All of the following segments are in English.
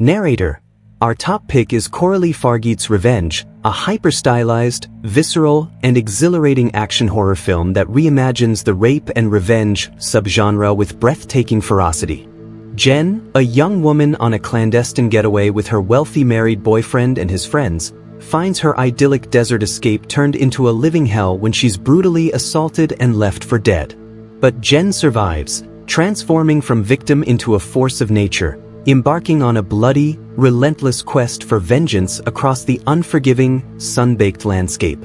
Narrator. Our top pick is Coralie Fargeet's Revenge, a hyper-stylized, visceral, and exhilarating action horror film that reimagines the rape and revenge subgenre with breathtaking ferocity. Jen, a young woman on a clandestine getaway with her wealthy married boyfriend and his friends, finds her idyllic desert escape turned into a living hell when she's brutally assaulted and left for dead. But Jen survives, transforming from victim into a force of nature, embarking on a bloody, relentless quest for vengeance across the unforgiving, sun-baked landscape.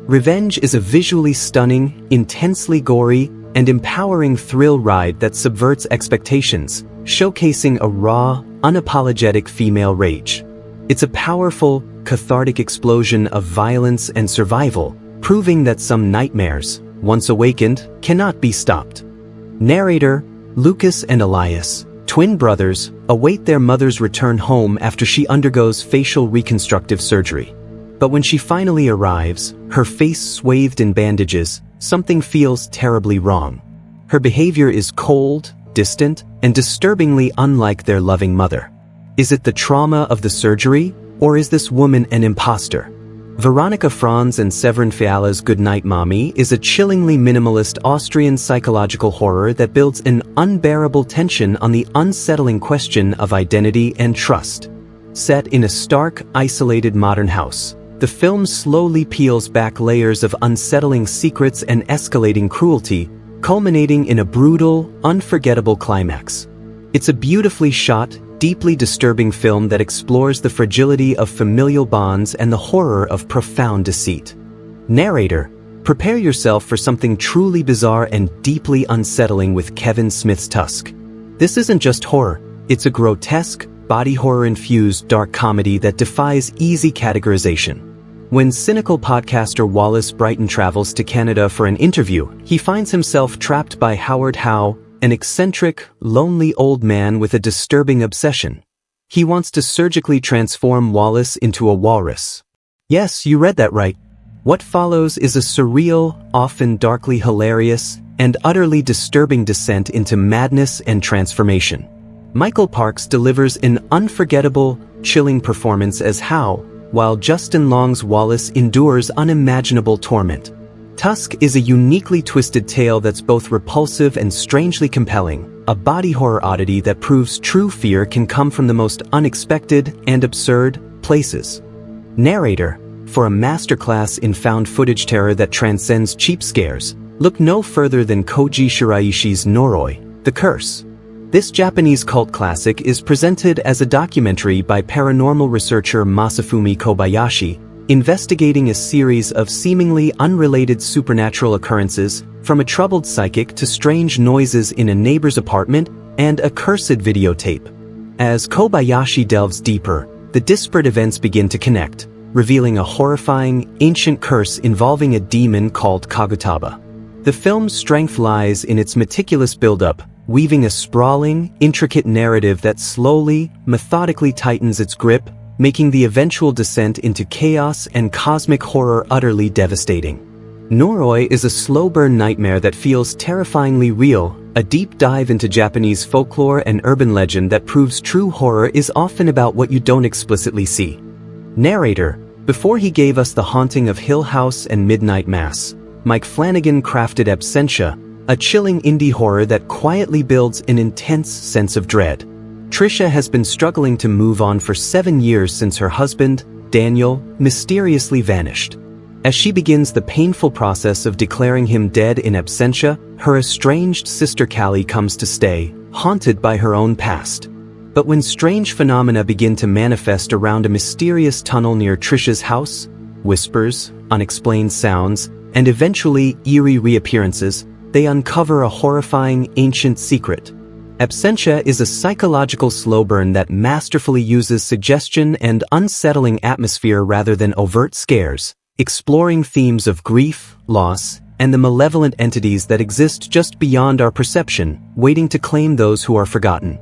Revenge is a visually stunning, intensely gory, and empowering thrill ride that subverts expectations, showcasing a raw, unapologetic female rage. It's a powerful, cathartic explosion of violence and survival, proving that some nightmares, once awakened, cannot be stopped. Narrator. Lucas and Elias, twin brothers, await their mother's return home after she undergoes facial reconstructive surgery. But when she finally arrives, her face swathed in bandages, something feels terribly wrong. Her behavior is cold, distant, and disturbingly unlike their loving mother. Is it the trauma of the surgery, or is this woman an imposter? Veronika Franz and Severin Fiala's Goodnight Mommy is a chillingly minimalist Austrian psychological horror that builds an unbearable tension on the unsettling question of identity and trust. Set in a stark, isolated modern house, the film slowly peels back layers of unsettling secrets and escalating cruelty, culminating in a brutal, unforgettable climax. It's a beautifully shot, deeply disturbing film that explores the fragility of familial bonds and the horror of profound deceit. Narrator. Prepare yourself for something truly bizarre and deeply unsettling with Kevin Smith's Tusk. This isn't just horror, it's a grotesque, body horror-infused dark comedy that defies easy categorization. When cynical podcaster Wallace Brighton travels to Canada for an interview, he finds himself trapped by Howard Howe, an eccentric, lonely old man with a disturbing obsession. He wants to surgically transform Wallace into a walrus. Yes, you read that right. What follows is a surreal, often darkly hilarious, and utterly disturbing descent into madness and transformation. Michael Parks delivers an unforgettable, chilling performance as Howe, while Justin Long's Wallace endures unimaginable torment. Tusk is a uniquely twisted tale that's both repulsive and strangely compelling, a body horror oddity that proves true fear can come from the most unexpected and absurd places. Narrator. For a masterclass in found footage terror that transcends cheap scares, look no further than Koji Shiraishi's Noroi, The Curse. This Japanese cult classic is presented as a documentary by paranormal researcher Masafumi Kobayashi, investigating a series of seemingly unrelated supernatural occurrences, from a troubled psychic to strange noises in a neighbor's apartment and a cursed videotape. As Kobayashi delves deeper, the disparate events begin to connect, revealing a horrifying, ancient curse involving a demon called Kagutaba. The film's strength lies in its meticulous build-up, weaving a sprawling, intricate narrative that slowly, methodically tightens its grip, making the eventual descent into chaos and cosmic horror utterly devastating. Noroi is a slow-burn nightmare that feels terrifyingly real, a deep dive into Japanese folklore and urban legend that proves true horror is often about what you don't explicitly see. Narrator. Before he gave us The Haunting of Hill House and Midnight Mass, Mike Flanagan crafted Absentia, a chilling indie horror that quietly builds an intense sense of dread. Trisha has been struggling to move on for 7 years since her husband, Daniel, mysteriously vanished. As she begins the painful process of declaring him dead in absentia, her estranged sister Callie comes to stay, haunted by her own past. But when strange phenomena begin to manifest around a mysterious tunnel near Trisha's house, whispers, unexplained sounds, and eventually eerie reappearances, they uncover a horrifying, ancient secret. Absentia is a psychological slow burn that masterfully uses suggestion and unsettling atmosphere rather than overt scares, exploring themes of grief, loss, and the malevolent entities that exist just beyond our perception, waiting to claim those who are forgotten.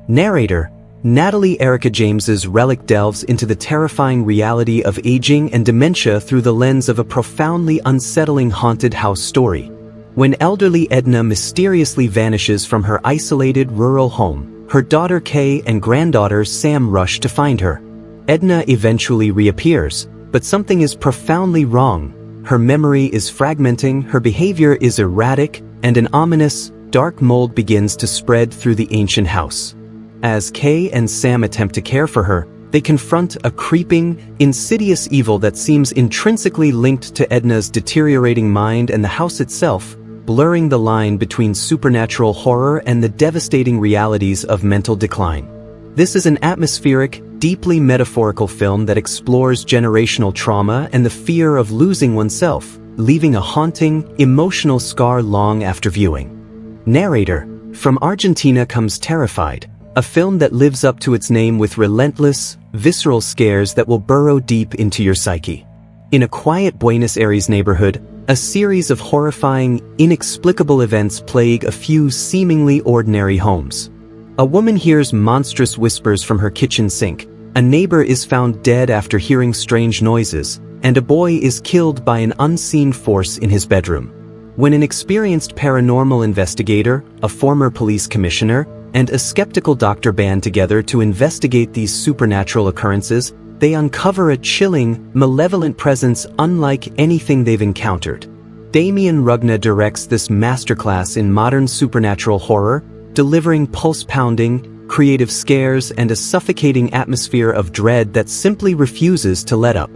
Narrator. Natalie Erica James's Relic delves into the terrifying reality of aging and dementia through the lens of a profoundly unsettling haunted house story. When elderly Edna mysteriously vanishes from her isolated rural home, Her daughter Kay and granddaughter Sam rush to find her. Edna eventually reappears, but something is profoundly wrong. Her memory is fragmenting, her behavior is erratic, and an ominous, dark mold begins to spread through the ancient house. As Kay and Sam attempt to care for her, they confront a creeping, insidious evil that seems intrinsically linked to Edna's deteriorating mind and the house itself, blurring the line between supernatural horror and the devastating realities of mental decline. This is an atmospheric, deeply metaphorical film that explores generational trauma and the fear of losing oneself, leaving a haunting, emotional scar long after viewing. Narrator: from Argentina comes Terrified, a film that lives up to its name with relentless, visceral scares that will burrow deep into your psyche. In a quiet Buenos Aires neighborhood, a series of horrifying, inexplicable events plague a few seemingly ordinary homes. A woman hears monstrous whispers from her kitchen sink, a neighbor is found dead after hearing strange noises, and a boy is killed by an unseen force in his bedroom. When an experienced paranormal investigator, a former police commissioner, and a skeptical doctor band together to investigate these supernatural occurrences, they uncover a chilling, malevolent presence unlike anything they've encountered. Damien Rugna directs this masterclass in modern supernatural horror, delivering pulse-pounding, creative scares and a suffocating atmosphere of dread that simply refuses to let up.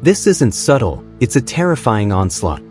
This isn't subtle, it's a terrifying onslaught.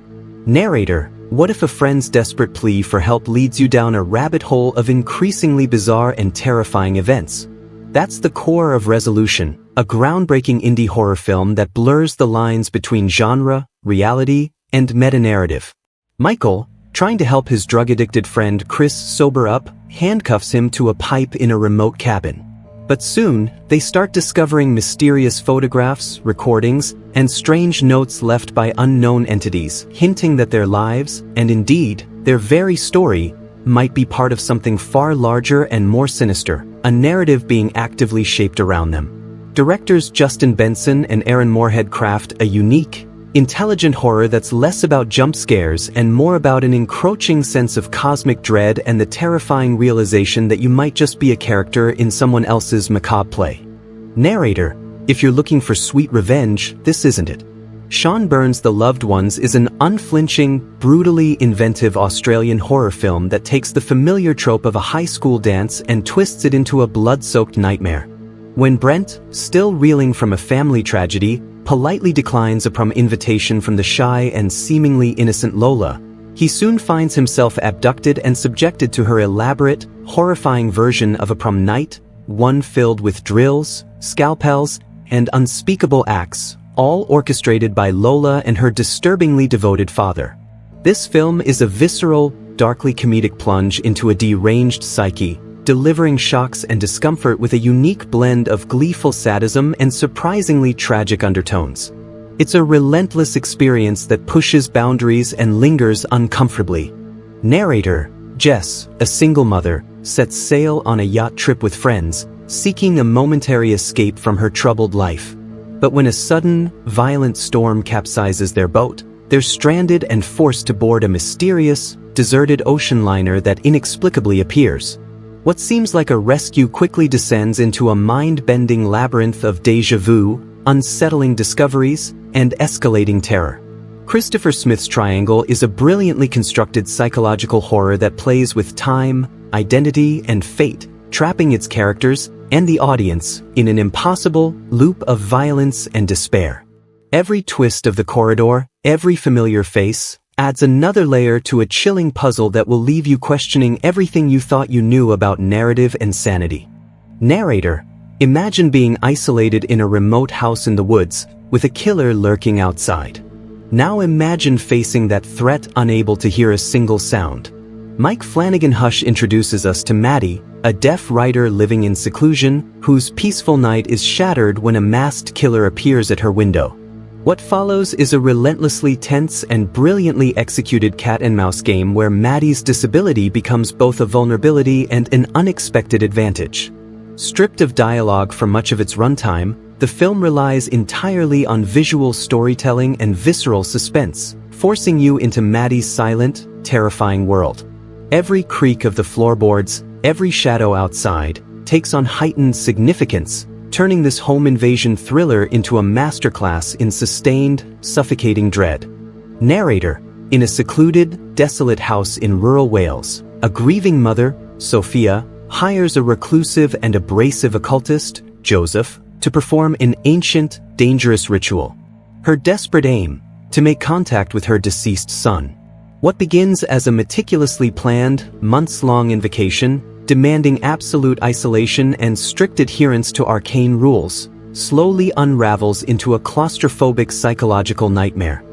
Narrator: what if a friend's desperate plea for help leads you down a rabbit hole of increasingly bizarre and terrifying events? That's the core of Resolution, a groundbreaking indie horror film that blurs the lines between genre, reality, and meta-narrative. Michael, trying to help his drug-addicted friend Chris sober up, handcuffs him to a pipe in a remote cabin. But soon, they start discovering mysterious photographs, recordings, and strange notes left by unknown entities, hinting that their lives, and indeed, their very story, might be part of something far larger and more sinister, a narrative being actively shaped around them. Directors Justin Benson and Aaron Moorhead craft a unique, intelligent horror that's less about jump scares and more about an encroaching sense of cosmic dread and the terrifying realization that you might just be a character in someone else's macabre play. Narrator: if you're looking for sweet revenge, this isn't it. Sean Byrne's The Loved Ones is an unflinching, brutally inventive Australian horror film that takes the familiar trope of a high school dance and twists it into a blood-soaked nightmare. When Brent, still reeling from a family tragedy, politely declines a prom invitation from the shy and seemingly innocent Lola, he soon finds himself abducted and subjected to her elaborate, horrifying version of a prom night, one filled with drills, scalpels, and unspeakable acts, all orchestrated by Lola and her disturbingly devoted father. This film is a visceral, darkly comedic plunge into a deranged psyche, delivering shocks and discomfort with a unique blend of gleeful sadism and surprisingly tragic undertones. It's a relentless experience that pushes boundaries and lingers uncomfortably. Narrator: Jess, a single mother, sets sail on a yacht trip with friends, seeking a momentary escape from her troubled life. But when a sudden, violent storm capsizes their boat, they're stranded and forced to board a mysterious, deserted ocean liner that inexplicably appears. What seems like a rescue quickly descends into a mind-bending labyrinth of déjà vu, unsettling discoveries, and escalating terror. Christopher Smith's Triangle is a brilliantly constructed psychological horror that plays with time, identity, and fate, trapping its characters and the audience in an impossible loop of violence and despair. Every twist of the corridor, every familiar face, adds another layer to a chilling puzzle that will leave you questioning everything you thought you knew about narrative and sanity. Narrator: imagine being isolated in a remote house in the woods, with a killer lurking outside. Now imagine facing that threat unable to hear a single sound. Mike Flanagan Hush introduces us to Maddie, a deaf writer living in seclusion, whose peaceful night is shattered when a masked killer appears at her window. What follows is a relentlessly tense and brilliantly executed cat-and-mouse game where Maddie's disability becomes both a vulnerability and an unexpected advantage. Stripped of dialogue for much of its runtime, the film relies entirely on visual storytelling and visceral suspense, forcing you into Maddie's silent, terrifying world. Every creak of the floorboards, every shadow outside takes on heightened significance, turning this home invasion thriller into a masterclass in sustained, suffocating dread. Narrator: in a secluded, desolate house in rural Wales, a grieving mother, Sophia, hires a reclusive and abrasive occultist, Joseph, to perform an ancient, dangerous ritual. Her desperate aim: to make contact with her deceased son. What begins as a meticulously planned, months-long invocation, demanding absolute isolation and strict adherence to arcane rules, slowly unravels into a claustrophobic psychological nightmare.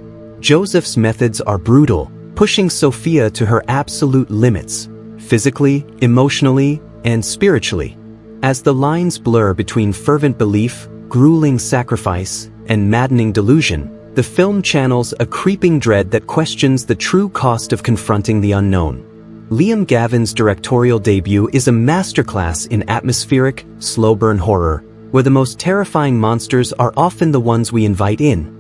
Joseph's methods are brutal, pushing Sophia to her absolute limits, physically, emotionally, and spiritually. As the lines blur between fervent belief, grueling sacrifice, and maddening delusion, the film channels a creeping dread that questions the true cost of confronting the unknown. Liam Gavin's directorial debut is a masterclass in atmospheric, slow-burn horror, where the most terrifying monsters are often the ones we invite in,